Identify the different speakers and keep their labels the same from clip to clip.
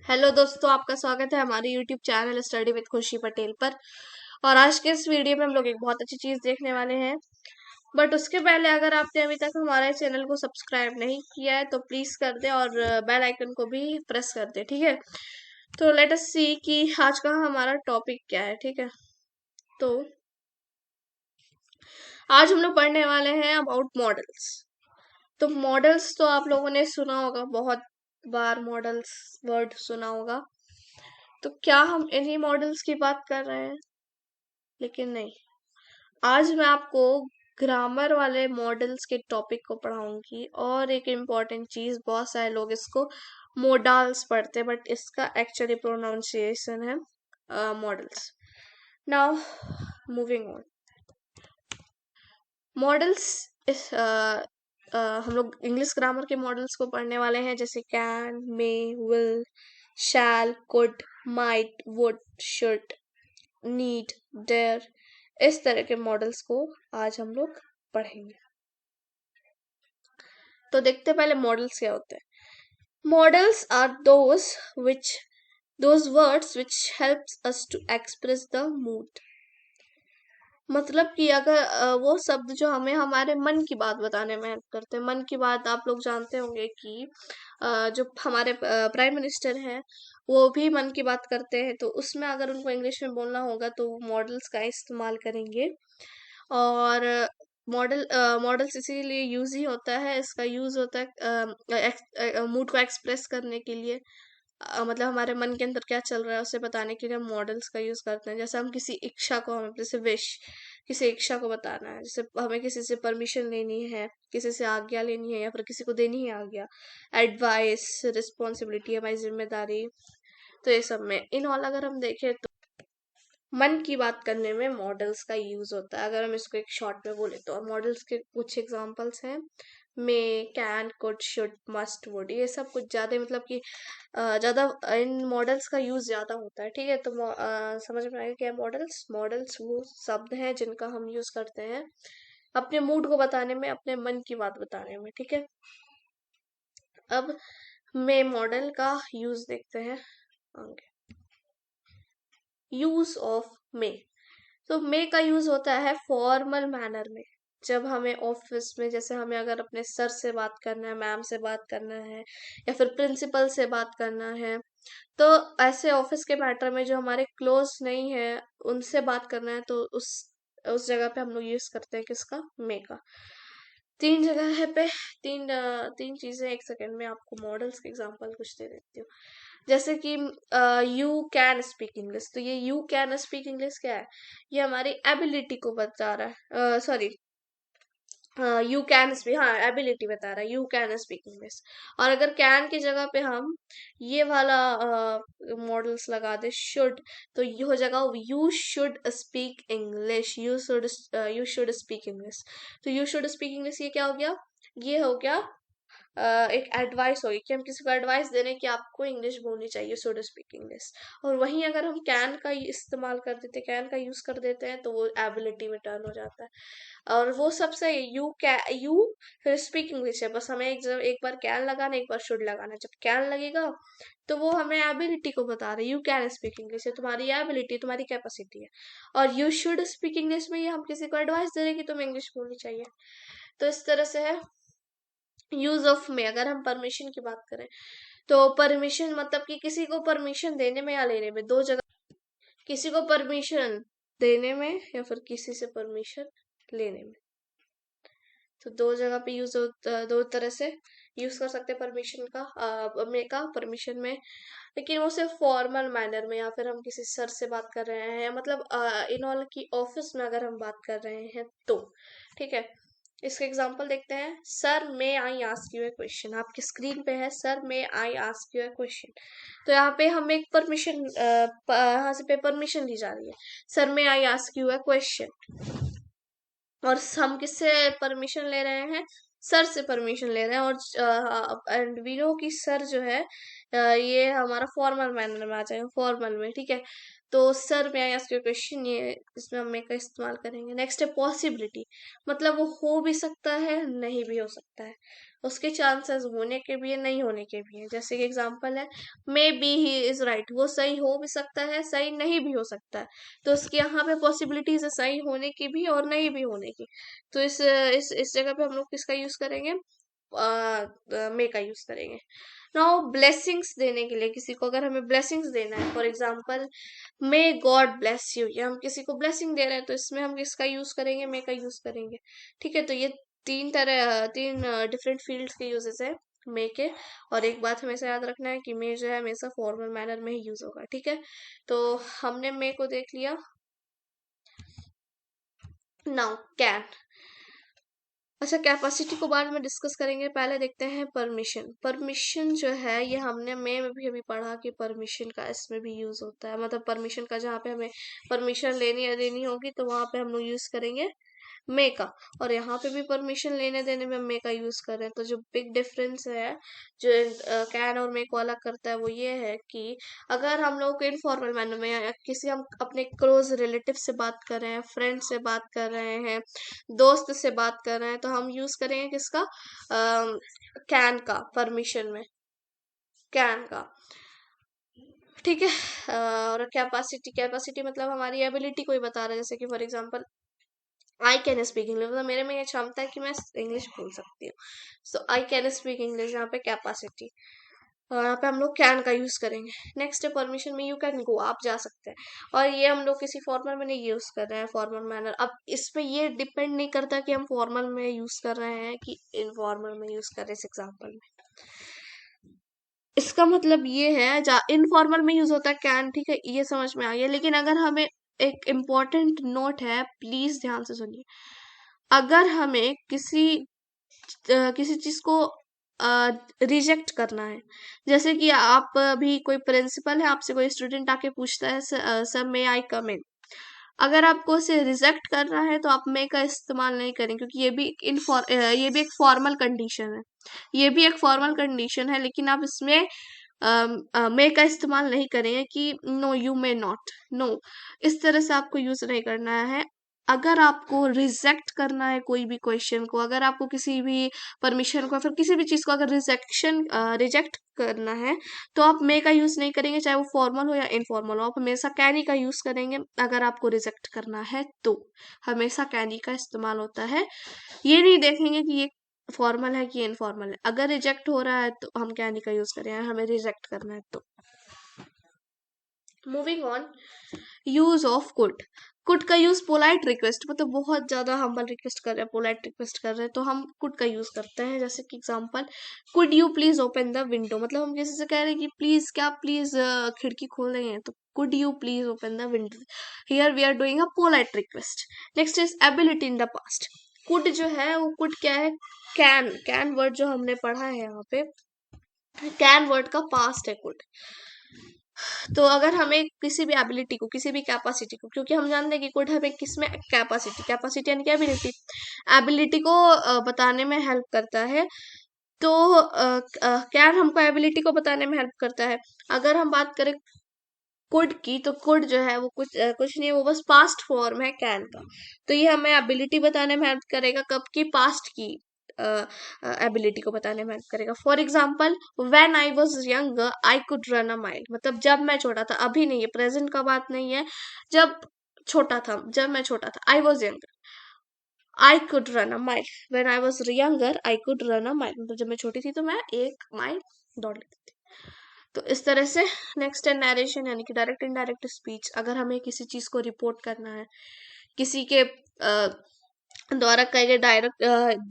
Speaker 1: Hello दोस्तों, आपका स्वागत है हमारे यूट्यूब चैनल स्टडी विद खुशी पटेल पर। और आज के इस वीडियो में हम लोग एक बहुत अच्छी चीज़ देखने वाले हैं। बट उसके पहले अगर आपने अभी तक हमारे चैनल को सब्सक्राइब नहीं किया है तो प्लीज़ कर दे और बेल आइकन को भी प्रेस कर दे, ठीक है। तो लेट अस सी कि आज का हमारा टॉपिक क्या है, ठीक है। तो आज हम लोग पढ़ने वाले हैं अबाउट मॉडल्स। तो मॉडल्स तो आप लोगों ने सुना होगा, बहुत बार मॉडल्स वर्ड सुना होगा। तो क्या हम इन्हीं मॉडल्स की बात कर रहे हैं? लेकिन नहीं, आज मैं आपको ग्रामर वाले मॉडल्स के टॉपिक को पढ़ाऊंगी। और एक इम्पॉर्टेंट चीज, बहुत सारे लोग इसको मोडाल्स पढ़ते हैं बट इसका एक्चुअली प्रोनाउंसिएशन है models. Now moving on, models इस हम लोग इंग्लिश ग्रामर के मॉडल्स को पढ़ने वाले हैं, जैसे can, may, will, shall, could, might, would, should, need, dare, इस तरह के मॉडल्स को आज हम लोग पढ़ेंगे। तो देखते हैं पहले मॉडल्स क्या होते हैं। Models are those words which helps us to express the mood. मतलब कि अगर वो शब्द जो हमें हमारे मन की बात बताने में हेल्प करते हैं। मन की बात आप लोग जानते होंगे कि जो हमारे प्राइम मिनिस्टर हैं वो भी मन की बात करते हैं, तो उसमें अगर उनको इंग्लिश में बोलना होगा तो मॉडल्स का इस्तेमाल करेंगे। और मॉडल्स इसीलिए यूज ही होता है, इसका यूज होता है मूड को एक्सप्रेस करने के लिए। मतलब हमारे मन के अंदर क्या चल रहा है उसे बताने के लिए हम मॉडल्स का यूज करते हैं। जैसे हम किसी इच्छा को, हमें जैसे विश, किसी इच्छा को बताना है, जैसे हमें किसी से परमिशन लेनी है, किसी से आज्ञा लेनी है या फिर किसी को देनी है आज्ञा, एडवाइस, रिस्पॉन्सिबिलिटी, हमारी जिम्मेदारी। तो ये सब में इन ऑल अगर हम देखें तो मन की बात करने में मॉडल्स का यूज होता है। अगर हम इसको एक शॉर्ट में बोले तो मॉडल्स के कुछ एग्जांपल्स हैं, may, can, could, should, must, would. ये सब कुछ ज्यादा मतलब कि ज्यादा इन मॉडल्स का यूज ज्यादा होता है, ठीक है। तो समझ में आएगा क्या मॉडल्स। मॉडल्स वो शब्द हैं जिनका हम यूज करते हैं अपने मूड को बताने में, अपने मन की बात बताने में, ठीक है। अब मे मॉडल का यूज देखते हैं आगे। Use of May. तो मे का यूज होता है फॉर्मल मैनर में। जब हमें ऑफिस में, जैसे हमें अगर अपने सर से बात करना है, मैम से बात करना है या फिर प्रिंसिपल से बात करना है, तो ऐसे ऑफिस के मैटर में जो हमारे क्लोज नहीं है उनसे बात करना है, तो उस जगह पे हम लोग यूज करते हैं किसका, मे का। तीन जगह है पे तीन चीजें, एक सेकंड में आपको मॉडल्स के एग्जांपल कुछ दे देती हूँ। जैसे कि यू कैन स्पीक इंग्लिश। तो ये यू कैन स्पीक इंग्लिश क्या है, ये हमारी एबिलिटी को बता रहा है। सॉरी, यू कैन स्पीक, हाँ एबिलिटी बता रहा है, यू कैन स्पीक इंग्लिश। और अगर कैन की जगह पे हम ये वाला मॉडल्स लगा दे, शुड, तो ये हो जाएगा you should speak English, you should speak English. तो यू शुड स्पीक इंग्लिश ये क्या हो गया, ये हो गया एक एडवाइस होगी कि हम किसी को एडवाइस दे रहे हैं कि आपको इंग्लिश बोलनी चाहिए, शुड स्पीक इंग्लिश। और वहीं अगर हम कैन का इस्तेमाल कर देते, कैन का यूज कर देते हैं, तो वो एबिलिटी में टर्न हो जाता है। और वो सबसे यू फिर स्पीक इंग्लिश है, बस हमें एक बार कैन लगाना, एक बार शुड लगाना। जब कैन लगेगा तो वो हमें एबिलिटी को बता रहा है, यू कैन स्पीक इंग्लिश है तुम्हारी एबिलिटी, तुम्हारी कैपेसिटी है। और यू शुड स्पीक इंग्लिश में ये हम किसी को एडवाइस दे रहे हैं कि तुम्हें इंग्लिश बोलनी चाहिए। तो इस तरह से है यूज ऑफ में। अगर हम परमिशन की बात करें तो परमिशन मतलब कि किसी को परमिशन देने में या लेने में, दो जगह, किसी को परमिशन देने में या फिर किसी से परमिशन लेने में। तो दो जगह पे यूज होता, दो तरह से यूज कर सकते हैं परमिशन का, में का परमिशन में। लेकिन वो सिर्फ फॉर्मल मैनर में, या फिर हम किसी सर से बात कर रहे हैं, मतलब इन ऑल की ऑफिस में अगर हम बात कर रहे हैं तो, ठीक है। इसका एग्जांपल देखते हैं। Sir may I ask U A question, आपकी स्क्रीन पे है sir may I ask U A question. तो यहाँ पे हम एक परमिशन, यहाँ से पे परमिशन ली जा रही है, sir may I ask U A question. और हम किससे परमिशन ले रहे हैं, सर से परमिशन ले रहे हैं। और एंड वी नो कि सर जो है ये हमारा फॉर्मल मैनर में आ जाएगा, फॉर्मल में, ठीक है। तो सर मैं आई आस्क यू क्वेश्चन, ये इसमें हम मे का इस्तेमाल करेंगे। नेक्स्ट है पॉसिबिलिटी, मतलब वो हो भी सकता है, नहीं भी हो सकता है, उसके चांसेस होने के भी है, नहीं होने के भी है। जैसे कि एग्जांपल है, may be he is right, वो सही हो भी सकता है, सही नहीं भी हो सकता है। तो उसके यहाँ पे पॉसिबिलिटीज है सही होने की भी और नहीं भी होने की। तो इस जगह पे हम लोग किसका यूज करेंगे, मे का यूज करेंगे। नाउ ब्लेसिंग्स देने के लिए, किसी को अगर हमें ब्लेसिंग्स देना है, for example may God bless you, या हम किसी को ब्लेसिंग दे रहे हैं, तो इसमें हम किसका यूज करेंगे, मे का यूज करेंगे, ठीक है। तो ये तीन डिफरेंट फील्ड्स के यूजेस है मे के। और एक बात हमेशा याद रखना है कि मे जो है हमेशा फॉर्मल मैनर में ही यूज होगा, ठीक है। तो हमने मे को देख लिया। नाउ कैन, अच्छा कैपेसिटी को बाद में डिस्कस करेंगे, पहले देखते हैं परमिशन। परमिशन जो है ये हमने में भी अभी पढ़ा कि परमिशन का इसमें भी यूज होता है, मतलब परमिशन का जहाँ पे हमें परमिशन लेनी या देनी होगी तो वहां पे हम लोग यूज करेंगे मे का। और यहाँ पे भी परमिशन लेने देने में मे का यूज कर रहे हैं। तो जो बिग डिफरेंस है जो कैन और मे को अलग करता है वो ये है कि अगर हम लोग इनफॉर्मल मैनर में या किसी हम अपने क्लोज रिलेटिव से बात कर रहे हैं, फ्रेंड से बात कर रहे हैं, दोस्त से बात कर रहे हैं, तो हम यूज करेंगे किसका, कैन का, परमिशन में कैन का, ठीक है। और कैपेसिटी, कैपेसिटी मतलब हमारी एबिलिटी को ही बता रहा है। जैसे कि for example I can speak English, मतलब मेरे में ये क्षमता है कि मैं इंग्लिश बोल सकती हूँ। सो आई कैन स्पीक इंग्लिश, यहाँ पे कैपेसिटी, यहाँ पे हम लोग कैन का यूज करेंगे। नेक्स्ट है परमिशन में, यू कैन गो, आप जा सकते हैं। और ये हम लोग किसी फॉर्मल में नहीं यूज कर रहे हैं, फॉर्मल मैनर। अब इसमें ये डिपेंड नहीं करता कि हम फॉर्मल में यूज कर रहे हैं कि इनफॉर्मल में यूज कर रहे हैं। इस एग्जाम्पल में इसका मतलब ये है, जा इनफॉर्मल में यूज होता है कैन, ठीक है, ये समझ में आ गया। लेकिन अगर हमें, एक इम्पोर्टेंट नोट है, प्लीज ध्यान से सुनिए, अगर हमें किसी चीज को रिजेक्ट करना है, जैसे कि आप अभी कोई प्रिंसिपल है, आपसे कोई स्टूडेंट आके पूछता है सर मे आई कम इन, अगर आपको उसे रिजेक्ट करना है तो आप मे का इस्तेमाल नहीं करें, क्योंकि ये भी एक फॉर्मल कंडीशन है, ये भी एक फॉर्मल कंडीशन है। लेकिन आप इसमें मे का इस्तेमाल नहीं करेंगे कि no you may not, no, इस तरह से आपको यूज नहीं करना है। अगर आपको रिजेक्ट करना है कोई भी क्वेश्चन को, अगर आपको किसी भी परमिशन को, फिर किसी भी चीज को अगर रिजेक्ट करना है, तो आप मे का यूज नहीं करेंगे, चाहे वो फॉर्मल हो या इनफॉर्मल हो। आप हमेशा कैनी का यूज करेंगे अगर आपको रिजेक्ट करना है तो, हमेशा कैनी का इस्तेमाल होता है। ये नहीं देखेंगे कि ये फॉर्मल है कि इनफॉर्मल है। अगर रिजेक्ट हो रहा है तो हम कैनी का यूज करें, हमें रिजेक्ट करना है तो। Moving on, use of could. Could का यूज पोलाइट रिक्वेस्ट, मतलब बहुत ज्यादा हम्बल रिक्वेस्ट कर रहे हैं, पोलाइट रिक्वेस्ट कर रहे हैं, तो हम कुड का यूज करते हैं। जैसे कि example, could you please open the window, मतलब हम किसी से कह रहे हैं कि प्लीज, क्या प्लीज खिड़की खोल देंगे, तो could you please open the window, here we are doing a polite request. Next is ability in the past. Could जो है वो कुड क्या है, कैन वर्ड जो हमने पढ़ा है यहाँ पे, कैन वर्ड का पास्ट है कुड। तो अगर हमें किसी भी एबिलिटी को, किसी भी कैपेसिटी को, क्योंकि हम जानते हैं कि कुड हमें किसमें, कैपेसिटी, कैपेसिटी यानी कि एबिलिटी, एबिलिटी को बताने में हेल्प करता है। तो कैन हमको एबिलिटी को बताने में हेल्प करता है। अगर हम बात करें कुड की, तो कुड जो है वो कुछ नहीं है, वो बस पास्ट फॉर्म है कैन का। तो ये हमें एबिलिटी बताने में हेल्प करेगा, कब की, पास्ट की एबिलिटी को बताने में हेल्प करेगा। For example, when I was younger I could run a mile, मतलब जब मैं छोटा था, अभी नहीं है, प्रेजेंट का बात नहीं है, जब छोटा था, जब मैं छोटा था, I was younger I could run a mile, when I was younger I could run a mile, मतलब जब मैं छोटी थी तो मैं 1 माइल दौड़ लेती थी। तो इस तरह से। नेक्स्ट है नरेशन, यानी कि डायरेक्ट इनडायरेक्ट स्पीच। अगर हमें किसी चीज को रिपोर्ट करना है, किसी के द्वारा कहे गए डायरेक्ट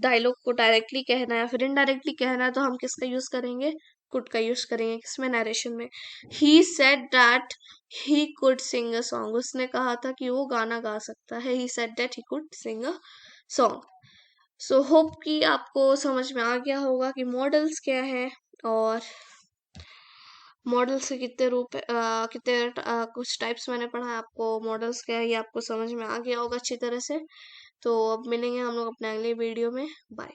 Speaker 1: डायलॉग को डायरेक्टली कहना है या फिर इनडायरेक्टली कहना है, तो हम किसका यूज करेंगे, कुड का यूज करेंगे। किसमें, नरेशन में। He said that he could sing a song, उसने कहा था कि वो गाना गा सकता है। He said that he could sing a song. So hope कि आपको समझ में आ गया होगा कि मॉडल्स क्या है, और मॉडल्स के कितने रूप कितने कुछ टाइप्स मैंने पढ़ा है, आपको मॉडल्स क्या है ये आपको समझ में आ गया होगा अच्छी तरह से। तो अब मिलेंगे हम लोग अपने अगले वीडियो में। बाय।